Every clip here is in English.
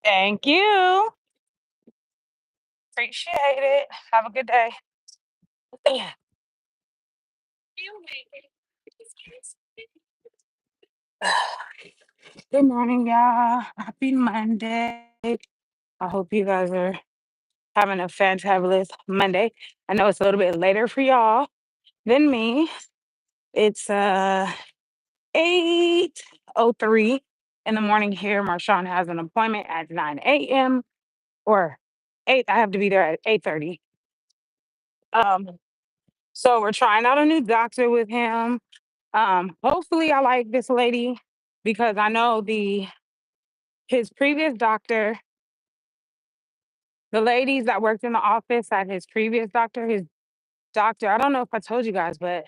Thank you. Appreciate it. Have a good day. Good morning, y'all. Happy Monday. I hope you guys are having a fantabulous Monday. I know it's a little bit later for y'all than me. It's 8:03 in the morning here. Marshawn has an appointment at 9 a.m. or 8. I have to be there at 8:30. Um, so we're trying out a new doctor with him. Hopefully I like this lady because I know the his previous doctor, the ladies that worked in the office at his previous doctor, I don't know if I told you guys, but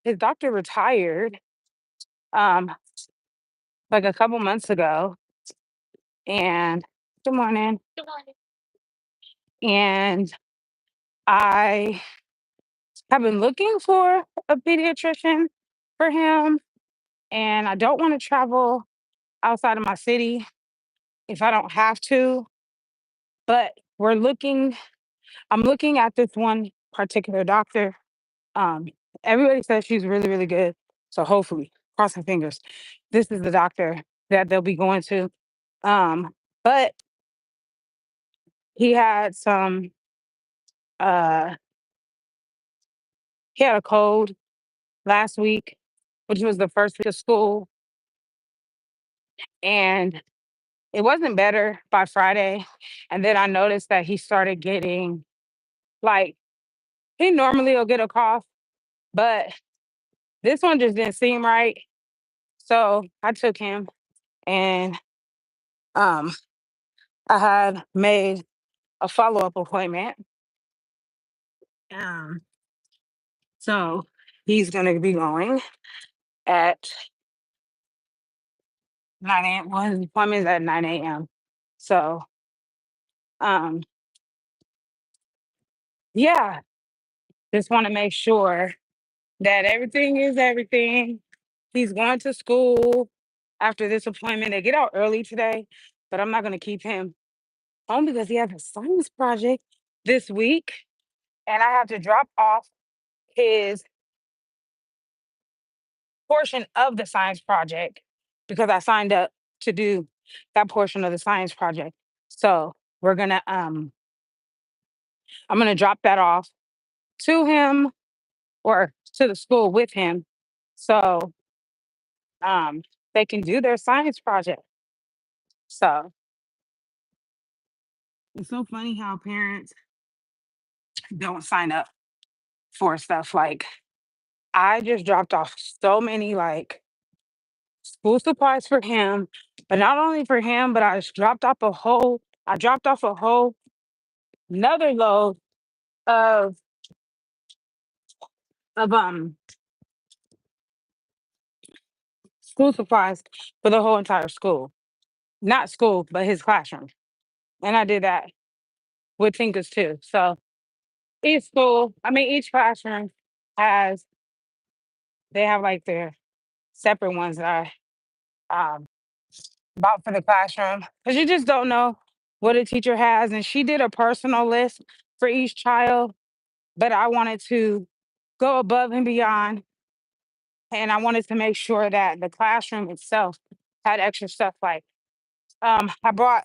his doctor retired um like a couple months ago. And good morning. And I have been looking for a pediatrician for him. And I don't want to travel outside of my city if I don't have to. But I'm looking at this one particular doctor. Um, Everybody says she's really, really good. So hopefully, cross my fingers, this is the doctor that they'll be going to. Um, but he had some uh he had a cold last week, which was the first week of school, and it wasn't better by Friday. And then I noticed that he started getting like he normally will get a cough, but this one just didn't seem right. So I took him and um I had made a follow-up appointment. Um so he's gonna be going at 9 a.m. Well, his appointment is at 9 a.m. So um yeah, just want to make sure that everything is everything. He's going to school after this appointment. They get out early today, but I'm not gonna keep him home because he has a science project this week and I have to drop off his portion of the science project because I signed up to do that portion of the science project. So we're gonna I'm gonna drop that off to him or to the school with him so um they can do their science project. So it's so funny how parents don't sign up for stuff like I just dropped off so many like school supplies for him, but not only for him, but I dropped off a whole another load of of school supplies for the whole entire school. Not school, but his classroom. And I did that with Thinkers too. So each classroom has they have like their separate ones that I bought for the classroom. Because you just don't know what a teacher has. And she did a personal list for each child, but I wanted to go above and beyond. And I wanted to make sure that the classroom itself had extra stuff like I brought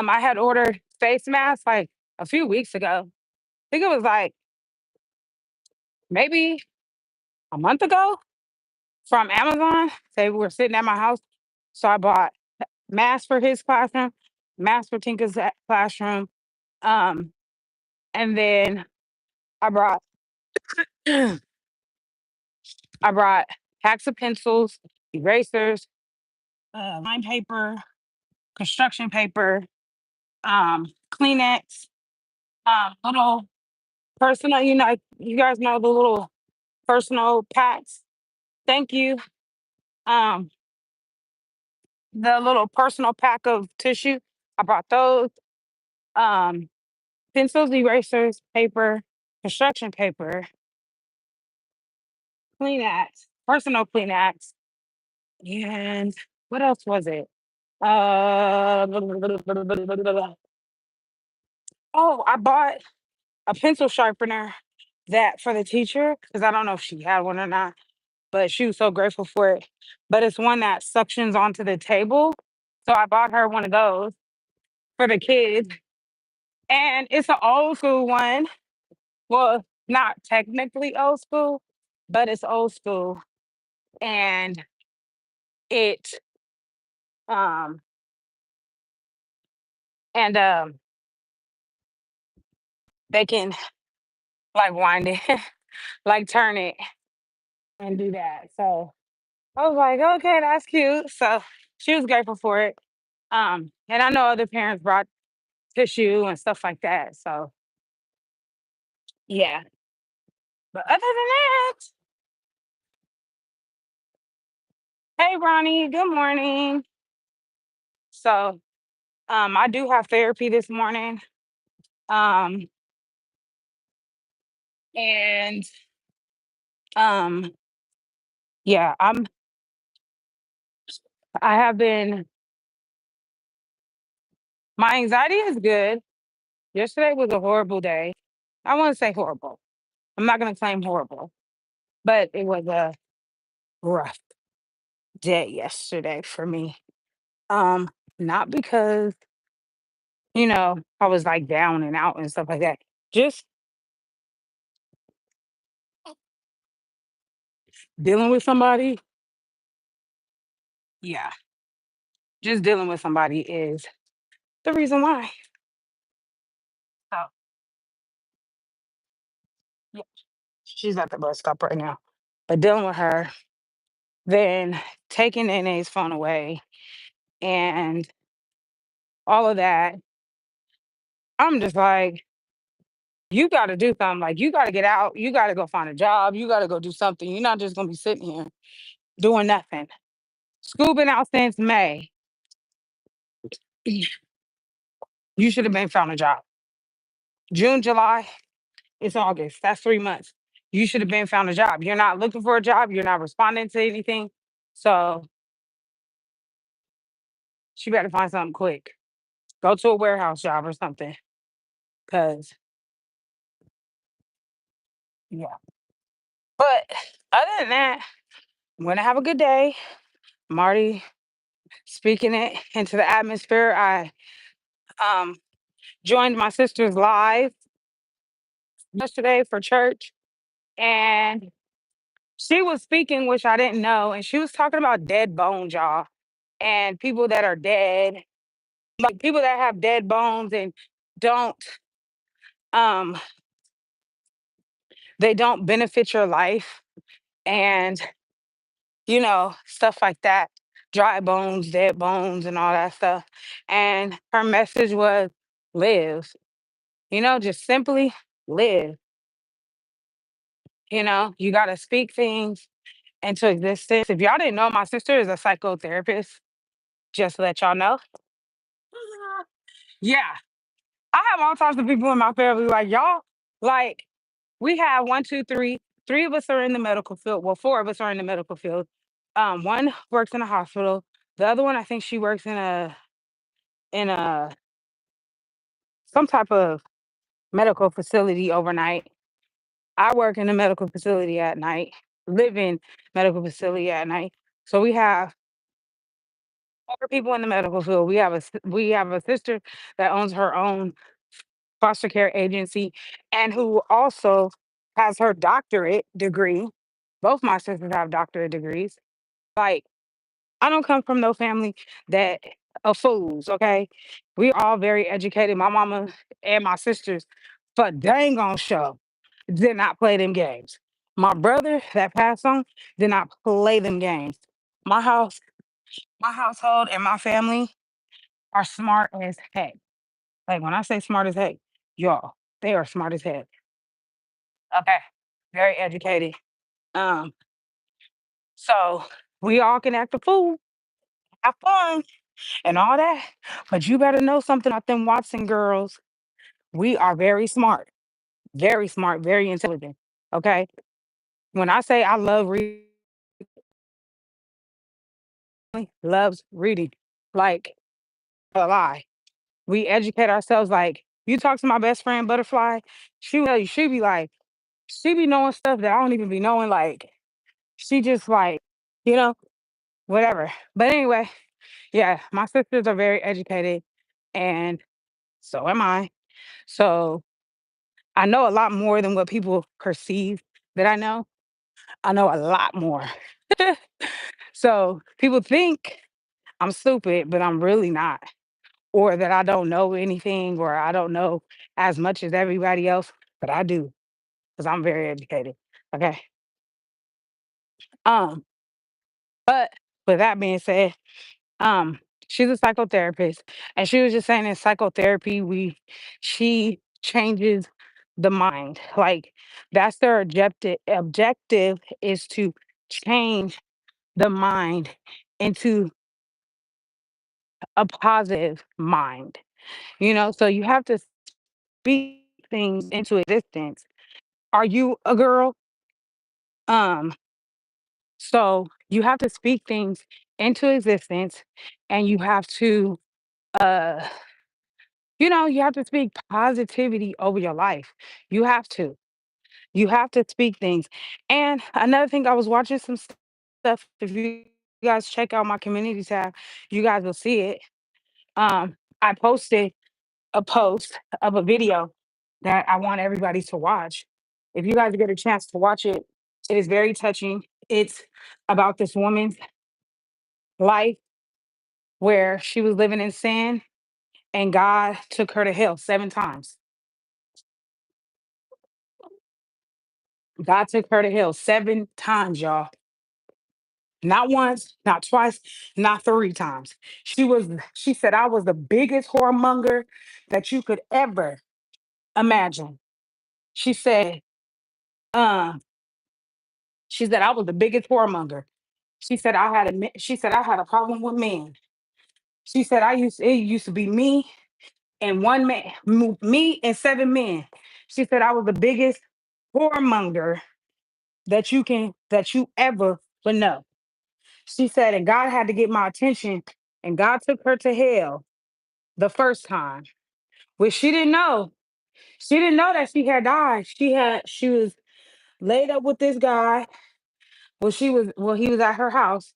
I had ordered face masks like a few weeks ago. I think it was like maybe a month ago from Amazon. They were sitting at my house. So I bought masks for his classroom, masks for Tinker's classroom. Um, and then I brought I brought packs of pencils, erasers, line paper, construction paper, Kleenex, little personal, you guys know the little personal packs. Thank you. Um, the little personal pack of tissue. I brought those. Um, Pencils, erasers, paper, construction paper, Kleenex, personal Kleenex, and what else was it? Uh, oh, I bought a pencil sharpener that for the teacher because I don't know if she had one or not, but she was so grateful for it. But it's one that suctions onto the table. So I bought her one of those for the kids. And it's an old school one. Well, not technically old school, but it's old school. And it um and they can like wind it, like turn it and do that. So I was like, okay, that's cute. So she was grateful for it. And I know other parents brought tissue and stuff like that. So yeah. But other than that, hey Ronnie, good morning. So I do have therapy this morning. Um and um yeah, I have been my anxiety is good. Yesterday was a horrible day. I want to say horrible. I'm not gonna claim horrible, but it was a rough day yesterday for me. Not because, I was like down and out and stuff like that. Just dealing with somebody. Yeah. Just dealing with somebody is the reason why. So yeah, she's at the bus stop right now. But dealing with her, then taking NA's phone away and all of that, I'm just like, you gotta do something. Like you gotta get out, you gotta go find a job, you gotta go do something. You're not just gonna be sitting here doing nothing. School been out since May. You should have been found a job. June, July, it's August. That's 3 months. You should have been found a job. You're not looking for a job. You're not responding to anything. So she better find something quick. Go to a warehouse job or something. Cause yeah. But other than that, I'm gonna have a good day. I'm already speaking it into the atmosphere. I um joined my sister's live yesterday for church and she was speaking, which I didn't know, and she was talking about dead bones, y'all, and people that are dead, like people that have dead bones and don't um they don't benefit your life and stuff like that. Dry bones, dead bones, and all that stuff. And her message was live, just simply live. You gotta speak things into existence. If y'all didn't know, my sister is a psychotherapist, just to let y'all know. Yeah. I have all types of people in my family. Like y'all, like we have one, two, three. Three of us are in the medical field. Well, four of us are in the medical field. One works in a hospital. The other one, I think she works in a some type of medical facility overnight. I work in a medical facility at night, live in medical facility at night. So we have four people in the medical field. We have a sister that owns her own foster care agency and who also has her doctorate degree. Both my sisters have doctorate degrees. Like, I don't come from no family that of fools, okay? We all very educated. My mama and my sisters, for dang on show, did not play them games. My brother that passed on did not play them games. My house, my household and my family are smart as heck. Like when I say smart as heck, y'all, they are smart as heck. Okay. Very educated. Um, so we all can act a fool, have fun, and all that. But you better know something about them Watson girls. We are very smart, very intelligent. Okay. When I say I love reading, loves reading. Like a lie. We educate ourselves. Like, you talk to my best friend Butterfly, she will tell you, she be like, she be knowing stuff that I don't even be knowing. Like, she just like, you know, whatever. But anyway, yeah, my sisters are very educated, and so am I. So I know a lot more than what people perceive that I know. I know a lot more. So people think I'm stupid, but I'm really not, or that I don't know anything, or I don't know as much as everybody else, but I do because I'm very educated. Okay. Um, but with that being said, um, she's a psychotherapist, and she was just saying in psychotherapy, she changes the mind. Like, that's their objective is to change the mind into a positive mind. So you have to speak things into existence. Are you a girl? Um, so you have to speak things into existence, and you have to uh you have to speak positivity over your life. You have to. You have to speak things. And another thing, I was watching some stuff. If you guys check out my community tab, you guys will see it. I posted a post of a video that I want everybody to watch. If you guys get a chance to watch it, it is very touching. It's about this woman's life where she was living in sin, and God took her to hell 7 times. God took her to hell 7 times, y'all. Not once, not twice, not 3 times. She said, I was the biggest whoremonger that you could ever imagine. She said, uh, she said, I was the biggest whoremonger. She said I had a problem with men. She said it used to be me and one man, me and 7 men. She said I was the biggest whoremonger that you ever would know. She said, and God had to get my attention, and God took her to hell the first time, which she didn't know. She didn't know that she had died. She was laid up with this guy. He was at her house.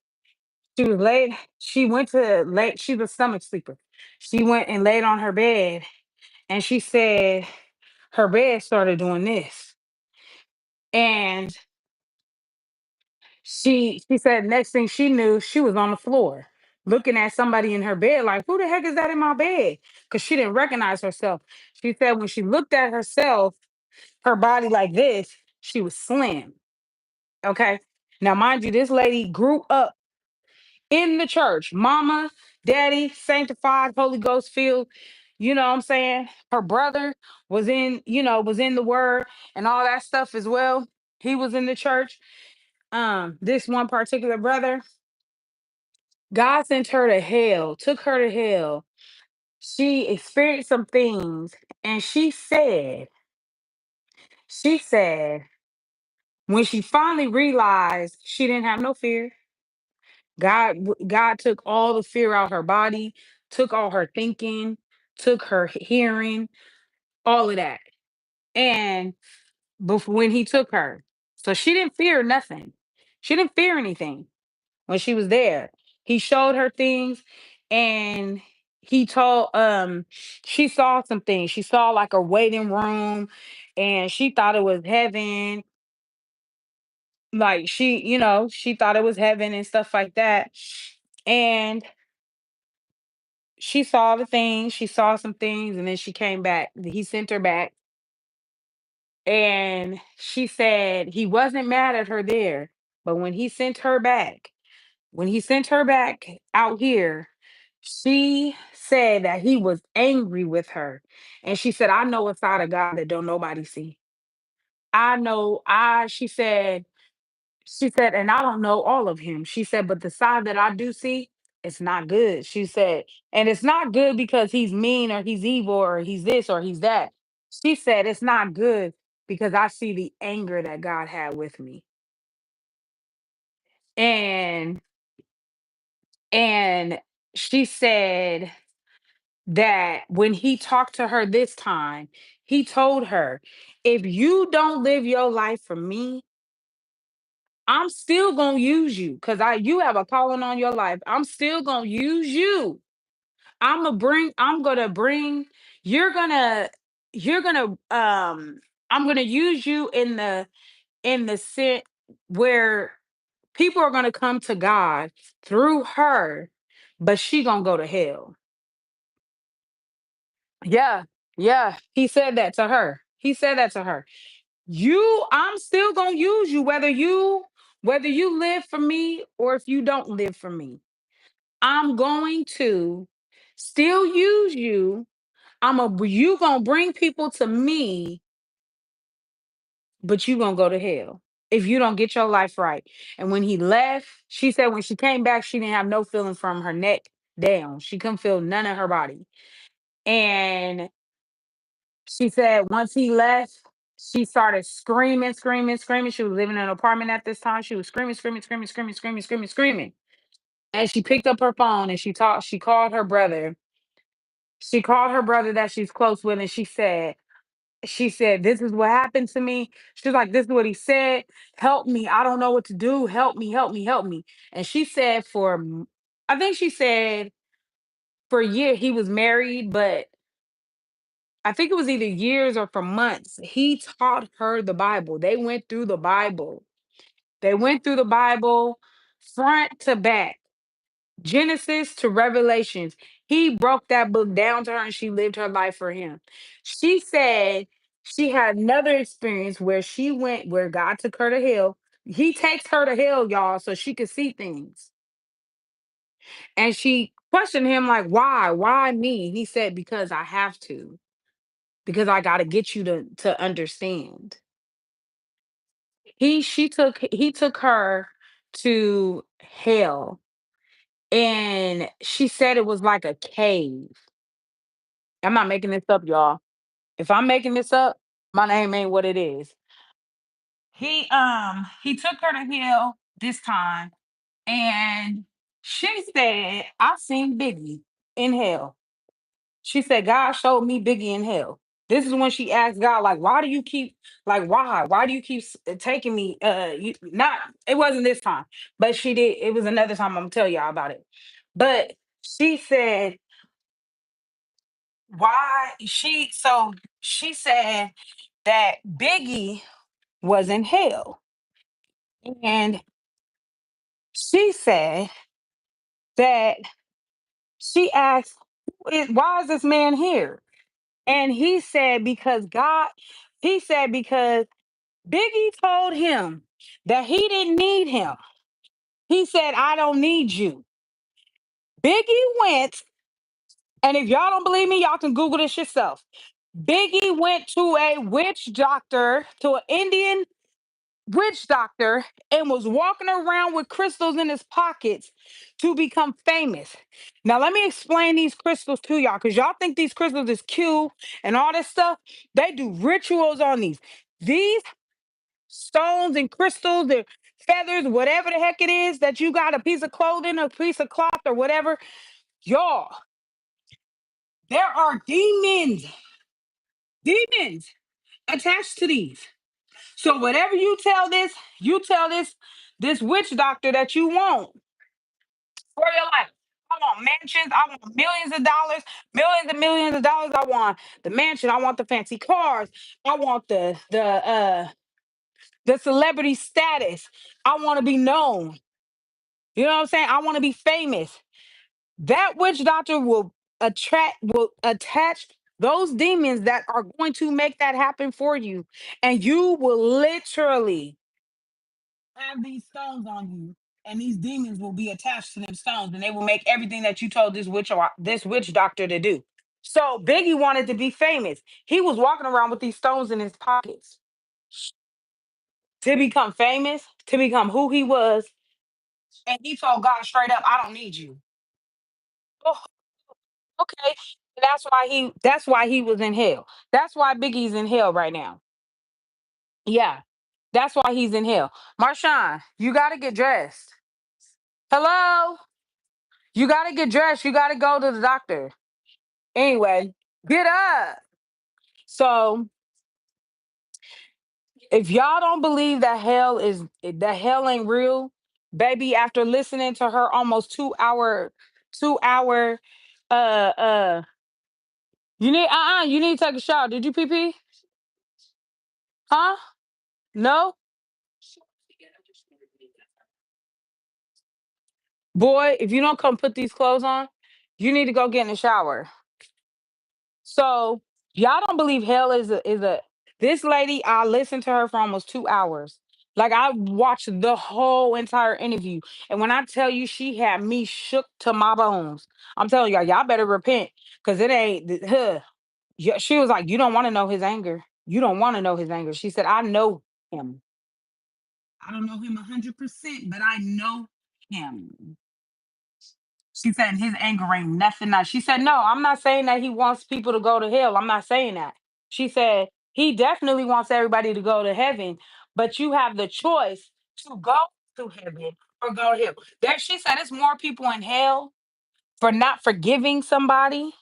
She was laid, she went to lay, she's a stomach sleeper. She went and laid on her bed, and she said her bed started doing this. And she said next thing she knew, she was on the floor looking at somebody in her bed, like, who the heck is that in my bed? Because she didn't recognize herself. She said when she looked at herself, her body like this, she was slim. Okay. Now, mind you, this lady grew up in the church. Mama, daddy, sanctified, Holy Ghost filled. You know what I'm saying? Her brother was in the word and all that stuff as well. He was in the church. This one particular brother, God sent her to hell, took her to hell. She experienced some things, and she said, when she finally realized she didn't have no fear, God took all the fear out her body, took all her thinking, took her hearing, all of that. And before when he took her, so she didn't fear nothing. She didn't fear anything when she was there. He showed her things, and he told she saw some things. She saw like a waiting room, and she thought it was heaven. Like, she thought it was heaven and stuff like that. And she saw the things, she saw some things, and then she came back. He sent her back, and she said he wasn't mad at her there, but when he sent her back out here, she said that he was angry with her. And she said, I know a side of God that don't nobody see. I know I she said, and I don't know all of him. She said, but the side that I do see, it's not good. She said, and it's not good because he's mean or he's evil or he's this or he's that. She said, it's not good because I see the anger that God had with me. And and she said, that when he talked to her this time, he told her, if you don't live your life for me, I'm still gonna use you because you have a calling on your life. I'm still gonna use you. I'm gonna bring, you're gonna, you're gonna I'm gonna use you in the sense where people are gonna come to God through her, but she gonna go to hell. Yeah, yeah. He said that to her. He said that to her. I'm still gonna use you, whether you live for me or if you don't live for me. I'm going to still use you. You gonna bring people to me, but you gonna go to hell if you don't get your life right. And when he left, she said when she came back, she didn't have no feeling from her neck down. She couldn't feel none of her body. And she said once he left, she started screaming, screaming, screaming. She was living in an apartment at this time. She was screaming, screaming, screaming, screaming, screaming, screaming, screaming. And she picked up her phone and she called her brother. She called her brother that she's close with, and she said, this is what happened to me. She's like, this is what he said. Help me. I don't know what to do. Help me, help me, help me. And she said I think she said for a year he was married, but I think it was either years or for months. He taught her the Bible. They went through the Bible. They went through the Bible front to back, Genesis to Revelations. He broke that book down to her and she lived her life for him. She said she had another experience where she went, where God took her to hell. He takes her to hell, y'all, so she could see things. And she questioned him, like, why? Why me? He said, because I have to, because I got to get you to understand. He took her to hell, and she said it was like a cave. I'm not making this up, y'all. If I'm making this up, my name ain't what it is. He took her to hell this time, and she said, I seen Biggie in hell. She said, God showed me Biggie in hell. This is when she asked God, like, why do you keep, like, why? Why do you keep taking me? Not, it wasn't this time, but she did. It was another time. I'm gonna tell y'all about it. But she said, she said that Biggie was in hell. And she said that she asked, why is this man here? And he said, because Biggie told him that he didn't need him. He said, I don't need you. Biggie went, and if y'all don't believe me, y'all can Google this yourself. Biggie went to a witch doctor, to an Indian witch doctor, and was walking around with crystals in his pockets to become famous. Now, let me explain these crystals to y'all because y'all think these crystals is cute and all this stuff. They do rituals on these. These stones and crystals and feathers, whatever the heck it is that you got, a piece of clothing, a piece of cloth, or whatever, y'all, there are demons attached to these. So whatever you tell this witch doctor that you want for your life. I want mansions. I want millions of dollars, millions and millions of dollars. I want the mansion. I want the fancy cars. I want the celebrity status. I want to be known. You know what I'm saying? I want to be famous. That witch doctor will attach those demons that are going to make that happen for you. And you will literally have these stones on you, and these demons will be attached to them stones, and they will make everything that you told this witch doctor to do. So Biggie wanted to be famous. He was walking around with these stones in his pockets to become famous, to become who he was, and he told God straight up, "I don't need you." Oh, okay. That's why he was in hell. That's why Biggie's in hell right now. Yeah. That's why he's in hell. Marshawn, you gotta get dressed. Hello? You gotta get dressed. You gotta go to the doctor. Anyway, get up. So if y'all don't believe that hell ain't real, baby, after listening to her almost 2 hour uh uh you need to take a shower. Did you pee pee? Huh? No? Boy, if you don't come put these clothes on, you need to go get in the shower. So y'all don't believe hell is a this lady, I listened to her for almost 2 hours. Like I watched the whole entire interview. And when I tell you she had me shook to my bones, I'm telling y'all better repent. Cause it ain't huh. Yeah, she was like, you don't want to know his anger. You don't want to know his anger. She said, I know him. I don't know him 100%, but I know him. She said his anger ain't nothing nice. She said, no, I'm not saying that he wants people to go to hell. I'm not saying that. She said, he definitely wants everybody to go to heaven, but you have the choice to go to heaven or go to hell. There, she said, it's more people in hell for not forgiving somebody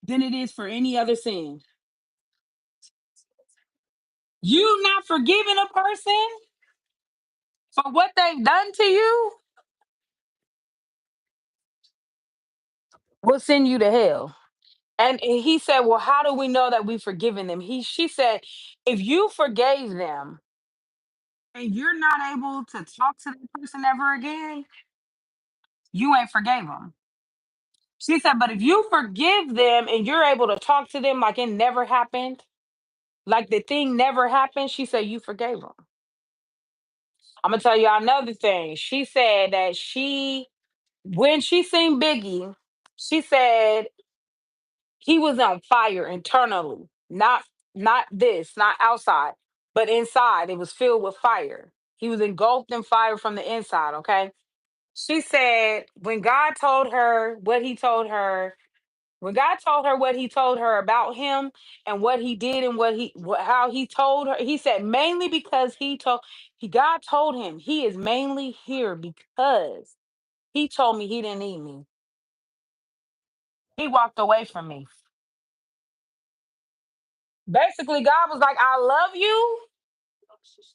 than it is for any other sin. You not forgiving a person for what they've done to you will send you to hell. And he said, well, how do we know that we've forgiven them? She said, if you forgave them and you're not able to talk to that person ever again, you ain't forgave them. She said, but if you forgive them and you're able to talk to them like it never happened, like the thing never happened, she said, you forgave them. I'm gonna tell you another thing. She said that when she seen Biggie, she said he was on fire internally, not outside, but inside. It was filled with fire. He was engulfed in fire from the inside. Okay. She said when God told her what he told her, when God told her what he told her about him and what he did and how he told her, he said mainly because God told him he is mainly here because he told me he didn't need me. He walked away from me. Basically, God was like, I love you,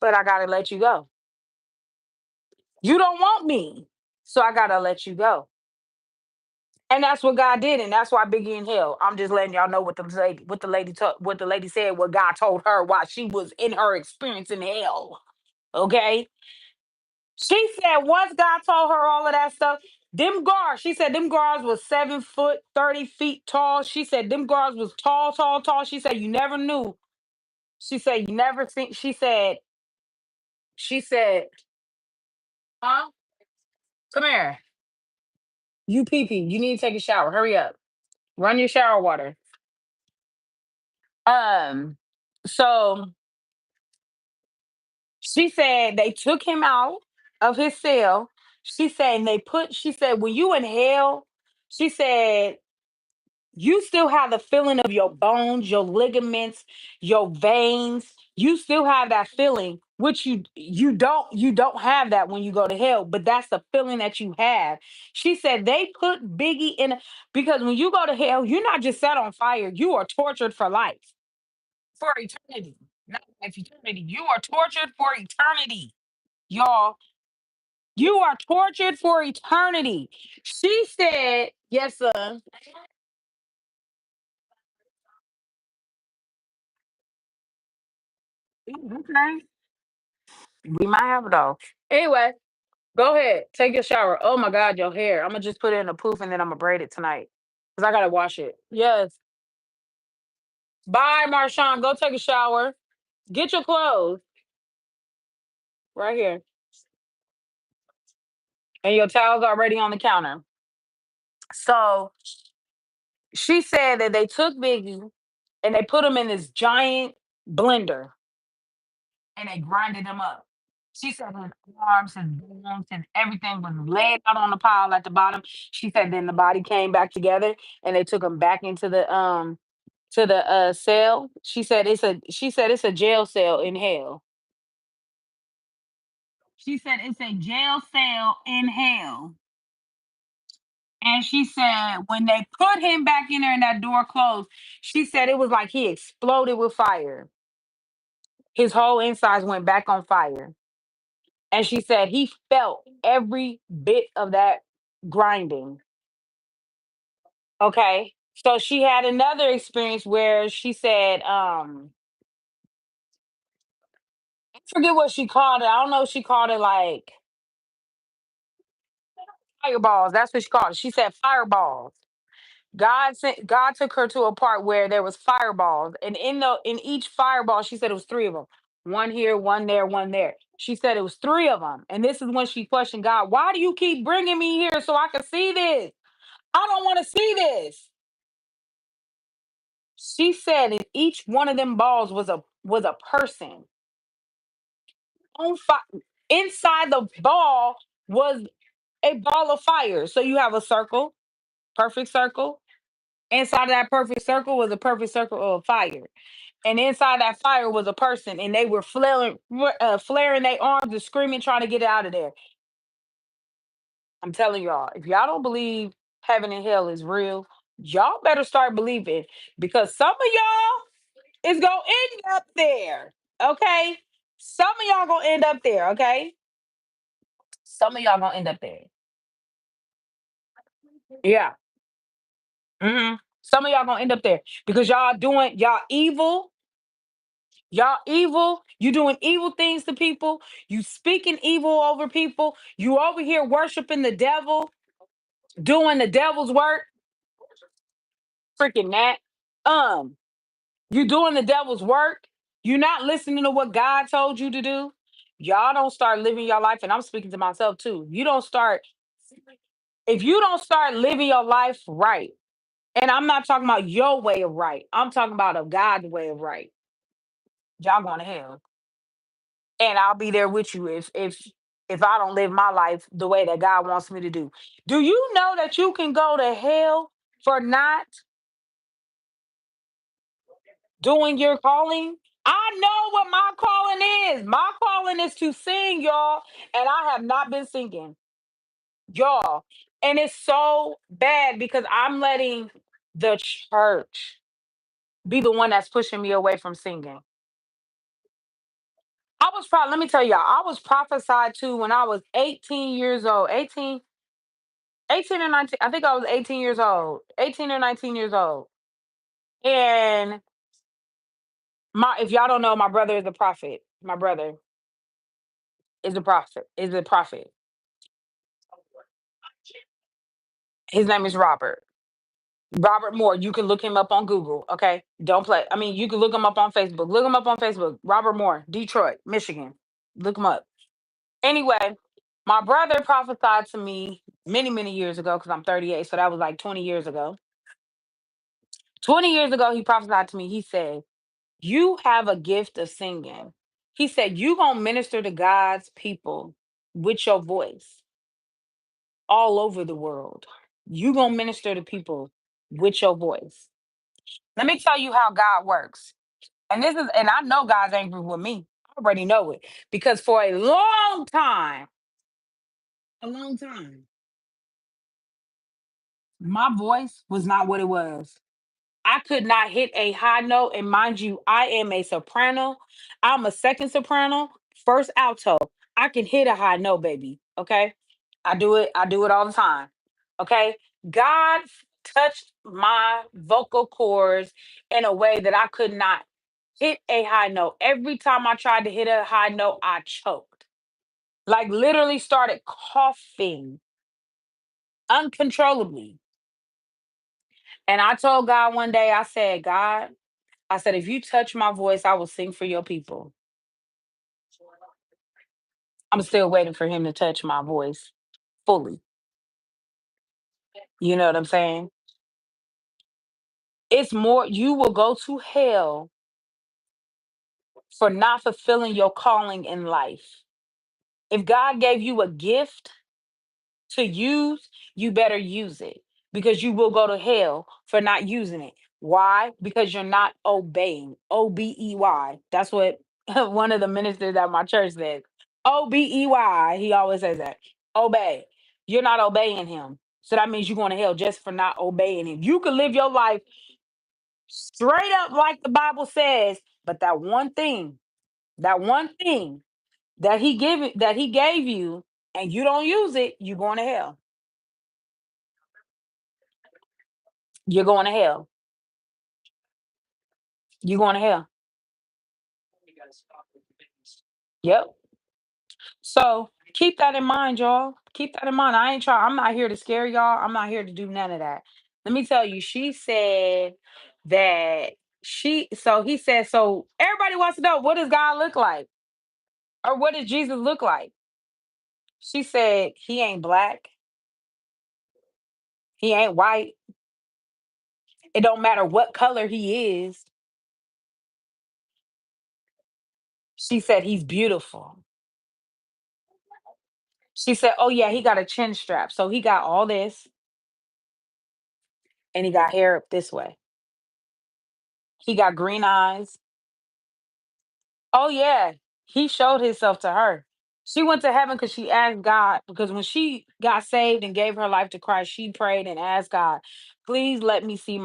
but I gotta let you go. You don't want me, so I gotta let you go. And that's what God did, and that's why Biggie in hell. I'm just letting y'all know what the lady said, what God told her while she was in her experience in hell. Okay. She said once God told her all of that stuff, she said them guards was 7 foot, 30 feet tall. She said them guards was tall, tall, tall. She said you never knew. She said you never seen. She said, huh? Come here. You pee pee. You need to take a shower. Hurry up. Run your shower water. Um, so she said they took him out of his cell. She said, when you in hell, she said, you still have the feeling of your bones, your ligaments, your veins. You still have that feeling, which you don't have that when you go to hell, but that's the feeling that you have. She said they put Biggie in because when you go to hell, you're not just set on fire, you are tortured for life, for eternity. Not life eternity. You are tortured for eternity, y'all. You are tortured for eternity. She said, yes, sir. Okay. We might have it all. Anyway, go ahead. Take your shower. Oh my God, your hair. I'm gonna just put it in a poof and then I'm gonna braid it tonight. Because I gotta wash it. Yes. Bye, Marshawn. Go take a shower. Get your clothes right here. And your towels already on the counter. So she said that they took Biggie and they put him in this giant blender and they grinded him up. She said his arms, his bones, and everything was laid out on the pile at the bottom. She said then the body came back together and they took him back into the cell. She said it's a jail cell in hell. She said it's a jail cell in hell. And she said when they put him back in there and that door closed, she said it was like he exploded with fire. His whole insides went back on fire. And she said he felt every bit of that grinding. Okay. So she had another experience where she said, I forget what she called it. I don't know if she called it like fireballs. That's what she called it. She said fireballs. God took her to a part where there was fireballs. And in each fireball, she said it was three of them. One here, one there, one there. She said it was three of them. And this is when she questioned God, why do you keep bringing me here so I can see this? I don't want to see this. She said in each one of them balls was a person on fire. Inside the ball was a ball of fire. So you have a circle, perfect circle. Inside of that perfect circle was a perfect circle of fire. And inside that fire was a person, and they were flaring their arms and screaming, trying to get out of there. I'm telling y'all, if y'all don't believe heaven and hell is real, y'all better start believing because some of y'all is gonna end up there. Okay, some of y'all gonna end up there. Okay, some of y'all gonna end up there. Yeah. Some of y'all gonna end up there because y'all evil. Y'all evil. You doing evil things to people. You speaking evil over people. You over here worshiping the devil, doing the devil's work. Freaking that. Um, you doing the devil's work. You not listening to what God told you to do. Y'all don't start living your life, and I'm speaking to myself too. You don't start if you don't start living your life right. And I'm not talking about your way of right. I'm talking about of God's way of right. Y'all going to hell. And I'll be there with you if I don't live my life the way that God wants me to do. Do you know that you can go to hell for not doing your calling? I know what my calling is. My calling is to sing, y'all, and I have not been singing, y'all. And it's so bad because I'm letting the church be the one that's pushing me away from singing. Let me tell y'all, I was prophesied to when I was 18 years old. 18 or 19. I think I was 18 years old. 18 or 19 years old. And my if y'all don't know, my brother is a prophet. My brother is a prophet. Is a prophet. His name is Robert. Robert Moore. You can look him up on Google. Okay. Don't play. I mean, you can look him up on Facebook. Look him up on Facebook. Robert Moore, Detroit, Michigan. Look him up. Anyway, my brother prophesied to me many, many years ago because I'm 38. So that was like 20 years ago. 20 years ago, he prophesied to me. He said, you have a gift of singing. He said, you going to minister to God's people with your voice all over the world. You going to minister to people with your voice. Let me tell you how God works. And I know God's angry with me. I already know it because for a long time, my voice was not what it was. I could not hit a high note. And mind you, I am a soprano. I'm a second soprano, first alto. I can hit a high note, baby. Okay. I do it. I do it all the time. Okay. God touched my vocal cords in a way that I could not hit a high note. Every time I tried to hit a high note, I choked. Like literally started coughing uncontrollably. And I told God one day, I said, God, I said, if you touch my voice, I will sing for your people. I'm still waiting for him to touch my voice fully. You know what I'm saying? It's more, you will go to hell for not fulfilling your calling in life. If God gave you a gift to use, you better use it because you will go to hell for not using it. Why? Because you're not obeying. OBEY. That's what one of the ministers at my church says. OBEY. He always says that. Obey. You're not obeying him. So that means you're going to hell just for not obeying him. You could live your life straight up like the Bible says, but that one thing that he gave you and you don't use it, you're going to hell. You're going to hell. You're going to hell. Yep. So keep that in mind, y'all. Keep that in mind. I'm not here to scare y'all. I'm not here to do none of that. Let me tell you, she said that he said, so everybody wants to know, what does God look like? Or what does Jesus look like? She said, he ain't black. He ain't white. It don't matter what color he is. She said, he's beautiful. She said, oh yeah, he got a chin strap. So he got all this and he got hair up this way. He got green eyes. Oh yeah, he showed himself to her. She went to heaven because she asked God, because when she got saved and gave her life to Christ, she prayed and asked God, please let me see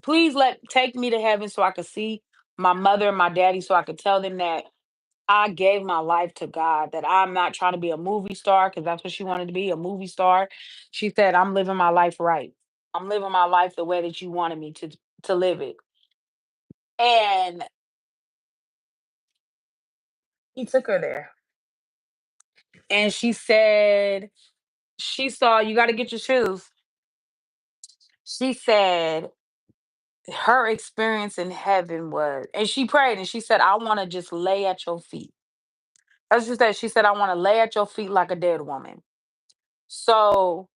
please take me to heaven so I could see my mother and my daddy, so I could tell them that I gave my life to God, that I'm not trying to be a movie star, because that's what she wanted to be, a movie star. She said, I'm living my life right. I'm living my life the way that you wanted me to live it. And he took her there. And she said, she saw, you got to get your shoes. She said her experience in heaven was, and she prayed and she said, I want to just lay at your feet. That's just that. She said, I want to lay at your feet like a dead woman. So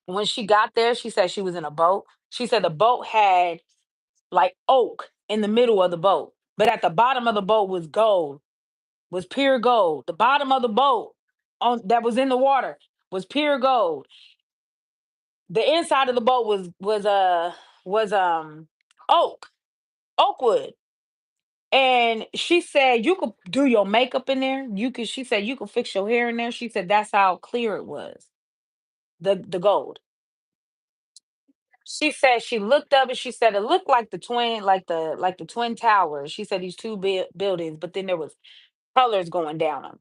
when she got there, she said she was in a boat. She said the boat had like oak in the middle of the boat, but at the bottom of the boat was gold, was pure gold. The bottom of the boat on that was in the water was pure gold. The inside of the boat was oak, oak wood. And she said you could do your makeup in there. She said you could fix your hair in there. She said that's how clear it was. The gold. She said she looked up and she said it looked like the twin towers. She said these two buildings, but then there was colors going down them.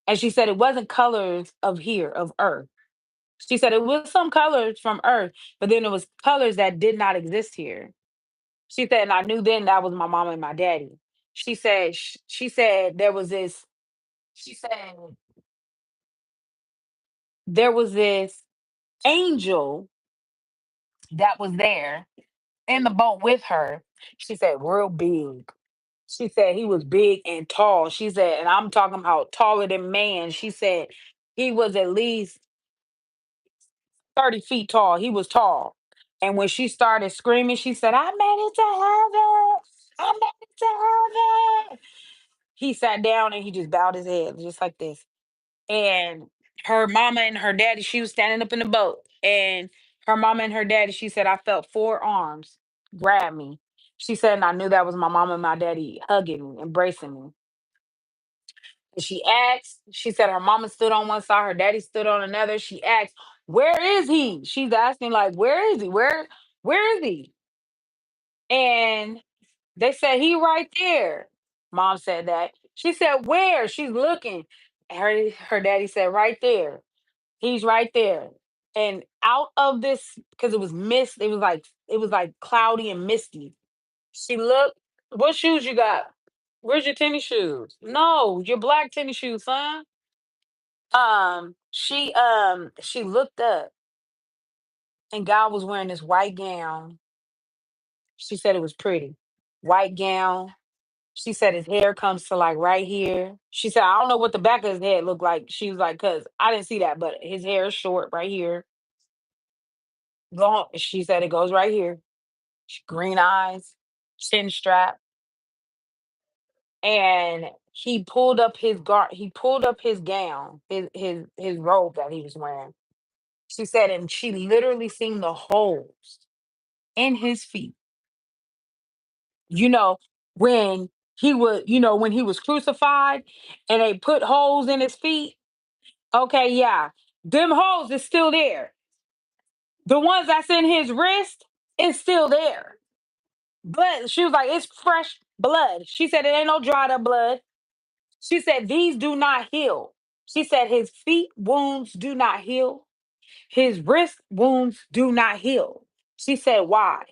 And she said it wasn't colors of here, of Earth. She said it was some colors from Earth, but then it was colors that did not exist here. She said, and I knew then that was my mom and my daddy. She said there was this. She said there was this angel that was there in the boat with her. She said real big. She said he was big and tall. She said, and I'm talking about taller than man. She said he was at least 30 feet tall. He was tall. And when she started screaming, she said, I made it to heaven. I made it to heaven. He sat down and he just bowed his head just like this. And her mama and her daddy, she was standing up in the boat. And her mama and her daddy, she said, I felt four arms grab me. She said, and I knew that was my mama and my daddy hugging me, embracing me. And she asked, she said her mama stood on one side, her daddy stood on another. She asked, where is he? She's asking, like, where is he? Where is he? And they said, he right there. Mom said that. She said, where? She's looking. And her daddy said, right there. He's right there. And out of this, because it was mist, it was like cloudy and misty. She looked, what shoes you got? Where's your tennis shoes? No, your black tennis shoes, son. She looked up and God was wearing this white gown. She said it was pretty. White gown. She said his hair comes to like right here. She said, I don't know what the back of his head looked like. She was like, cause I didn't see that, but his hair is short right here. Long. She said it goes right here. Green eyes, chin strap. And he pulled up his gown, his robe that he was wearing. She said, and she literally seen the holes in his feet. You know, when he was crucified and they put holes in his feet. Okay, yeah. Them holes is still there. The ones that's in his wrist is still there. Blood. She was like, it's fresh blood. She said it ain't no dried up blood. She said these do not heal. She said his feet wounds do not heal. His wrist wounds do not heal. She said, why?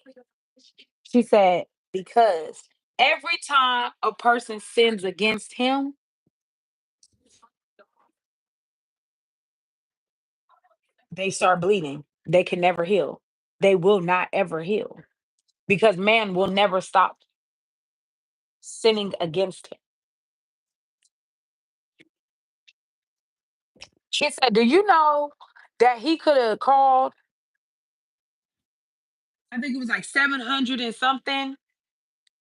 She said, because every time a person sins against him, they start bleeding. They can never heal. They will not ever heal because man will never stop sinning against him. She said, do you know that he could have called, I think it was like 700 and something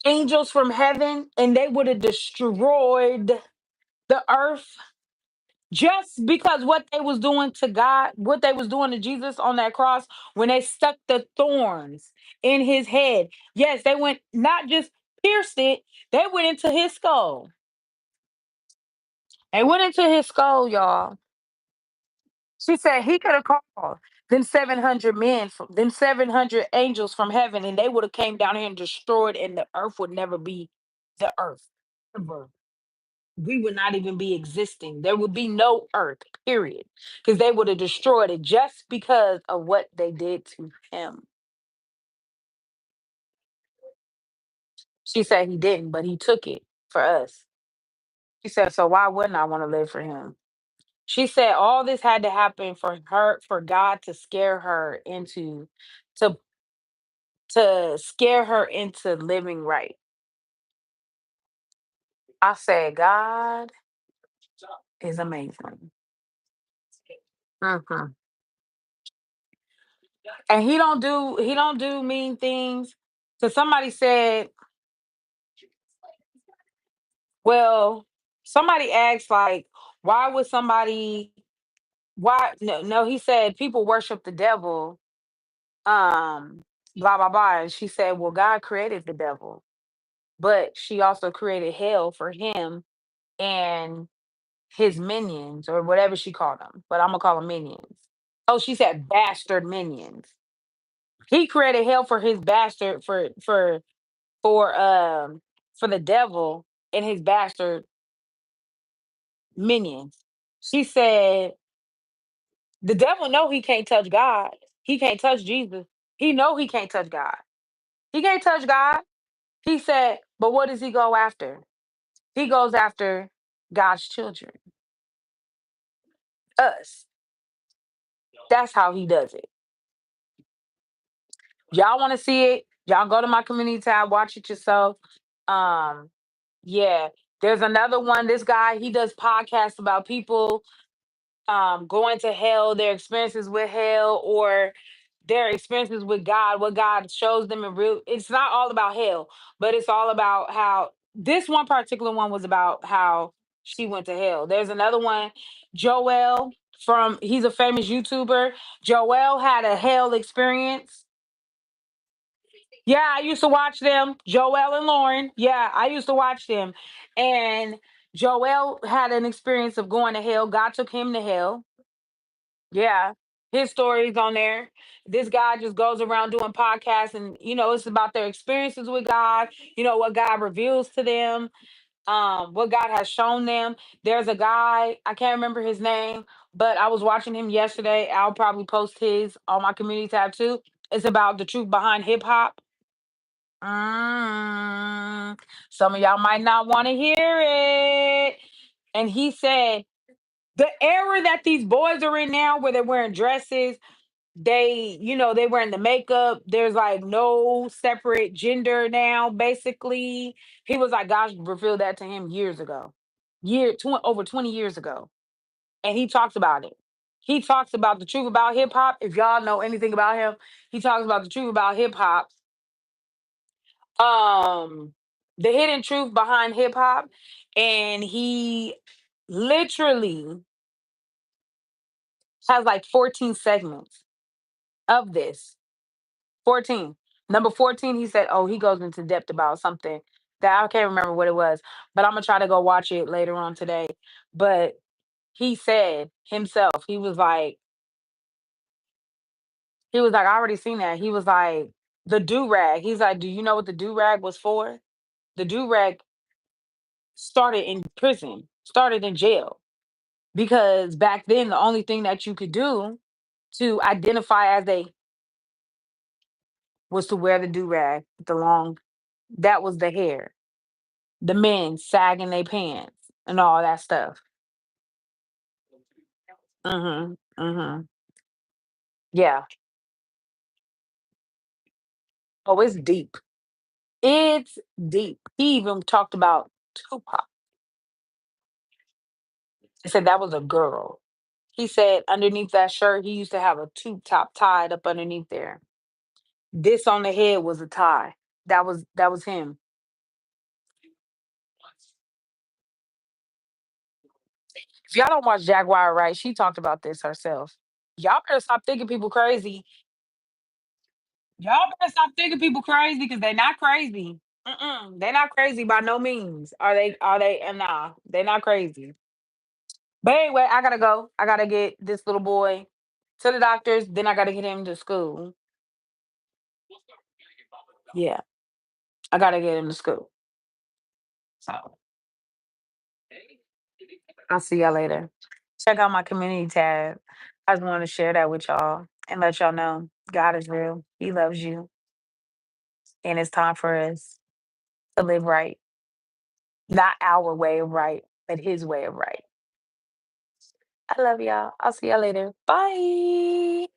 angels from heaven and they would have destroyed the earth just because what they was doing to God, what they was doing to Jesus on that cross when they stuck the thorns in his head. Yes, they went not just pierced it, they went into his skull. They went into his skull, y'all. She said he could have called them 700 men, from them 700 angels from heaven, and they would have came down here and destroyed, and the earth would never be the earth. Ever. We would not even be existing. There would be no earth, period. Because they would have destroyed it just because of what they did to him. She said he didn't, but he took it for us. She said, so why wouldn't I want to live for him? She said all this had to happen for her, for God to scare her into to scare her into living right. I said, God is amazing. Mhm. And he don't do mean things. So somebody said, well, somebody asked like, why would somebody why no, he said people worship the devil, um, blah blah blah. And she said, well, God created the devil, but she also created hell for him and his minions or whatever she called them. But I'm gonna call them minions. Oh, she said bastard minions. He created hell for his bastard for for the devil and his bastard minions. She said the devil know he can't touch God. He can't touch Jesus. He know he can't touch God. He can't touch God. He said, but what does he go after? He goes after God's children, us. That's how he does it. Y'all want to see it? Y'all go to my community tab, watch it yourself. Um, yeah. There's another one. This guy, he does podcasts about people going to hell, their experiences with hell, or their experiences with God, what God shows them in real. It's not all about hell, but it's all about how this one particular one was about how she went to hell. There's another one, Joel from he's a famous YouTuber. Joel had a hell experience. Yeah, I used to watch them, Joel and Lauren. Yeah, I used to watch them. And Joel had an experience of going to hell. God took him to hell. Yeah. His story's on there. This guy just goes around doing podcasts and it's about their experiences with God, what God reveals to them, what God has shown them. There's a guy, I can't remember his name, but I was watching him yesterday. I'll probably post his on my community tab too. It's about the truth behind hip hop. Mm, some of y'all might not want to hear it. And he said, the era that these boys are in now, where they're wearing dresses, they wearing the makeup. There's like no separate gender now, basically. He was like, gosh, revealed that to him years ago, over 20 years ago. And he talks about it. He talks about the truth about hip hop. If y'all know anything about him, he talks about the truth about hip hop, um the hidden truth behind hip hop, and he literally has like 14 segments of this. 14. Number 14, he said, oh, he goes into depth about something that I can't remember what it was, but I'm gonna try to go watch it later on today. But he said himself, he was like, He was like, "I already seen that." He was like, "The do-rag." He's like, "Do you know what the do-rag was for?" The do-rag started in prison, started in jail, because back then the only thing that you could do to identify as a was to wear the do-rag, the long that was the hair. The men sagging their pants and all that stuff. Mhm, mhm. Yeah. Oh, it's deep. It's deep. He even talked about Tupac. He said that was a girl. He said underneath that shirt, he used to have a tube top tied up underneath there. This on the head was a tie. That was him. If y'all don't watch Jaguar Right, she talked about this herself. Y'all better stop thinking people crazy. Y'all better stop thinking people crazy because they're not crazy. Mm-mm. They're not crazy by no means. Are they? Are they? And nah, they're not crazy. But anyway, I gotta go. I gotta get this little boy to the doctors. Then I gotta get him to school. Yeah, I gotta get him to school. So I'll see y'all later. Check out my community tab. I just want to share that with y'all and let y'all know God is real. He loves you, and it's time for us to live right. Not our way of right, but His way of right. I love y'all. I'll see y'all later. Bye.